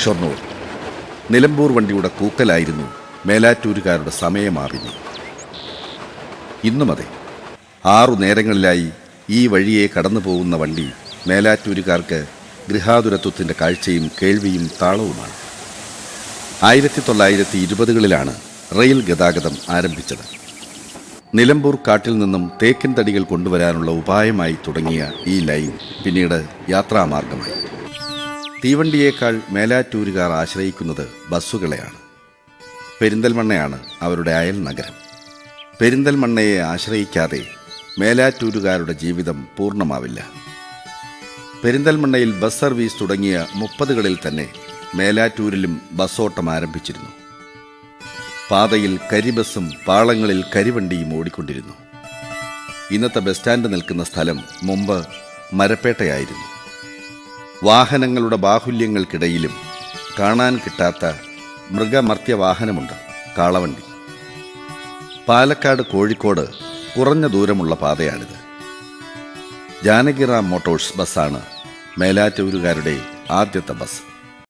ഷൊർണൂർ. നിലമ്പൂർ വണ്ടിയുടെ കൂക്കലായിരുന്നു മേലാറ്റൂരുകാരുടെ സമയമാറിഞ്ഞു. ഇന്നുമതെ 6 നേരങ്ങളിലായി ഈ വഴിയെ കടന്നു പോകുന്ന വണ്ടി മേലാറ്റൂരുകാർക്ക് ഗൃഹാതുരത്വത്തിൻ്റെ കാഴ്ചയും കേൾവിയും താളവുമാണ്. 1920കളിലാണ് റെയിൽ ഗതാഗതം ആരംഭിച്ചത്. നിലമ്പൂർ കാട്ടിൽ നിന്നും തേക്കിൻ തടികൾ കൊണ്ടുവരാനുള്ള ഉപായമായി തുടങ്ങിയ ഈ ലൈൻ പിന്നീട് യാത്രാമാർഗമായി. തീവണ്ടിയേക്കാൾ മേലാറ്റൂരുകാർ ആശ്രയിക്കുന്നത് ബസ്സുകളെയാണ്. പെരിന്തൽമണ്ണയാണ് അവരുടെ അയൽ നഗരം. പെരിന്തൽമണ്ണയെ ആശ്രയിക്കാതെ മേലാറ്റൂരുകാരുടെ ജീവിതം പൂർണ്ണമാവില്ല. പെരിന്തൽമണ്ണയിൽ ബസ് സർവീസ് തുടങ്ങിയ 30കളിൽ തന്നെ മേലാറ്റൂരിലും ബസ്സോട്ടം ആരംഭിച്ചിരുന്നു. പാതയിൽ കരിബസ്സും പാളങ്ങളിൽ കരിവണ്ടിയും ഓടിക്കൊണ്ടിരുന്നു. ഇന്നത്തെ ബസ് സ്റ്റാൻഡ് നിൽക്കുന്ന സ്ഥലം മുമ്പ് മരപ്പേട്ടയായിരുന്നു. വാഹനങ്ങളുടെ ബാഹുല്യങ്ങൾക്കിടയിലും കാണാൻ കിട്ടാത്ത മൃഗമർത്യവാഹനമുണ്ട്, കാളവണ്ടി. പാലക്കാട് കോഴിക്കോട് കുറഞ്ഞ ദൂരമുള്ള പാതയാണിത്. ജാനകിറാം മോട്ടോഴ്സ് ബസ്സാണ് മേലാറ്റൂരുകാരുടെ ആദ്യത്തെ ബസ്.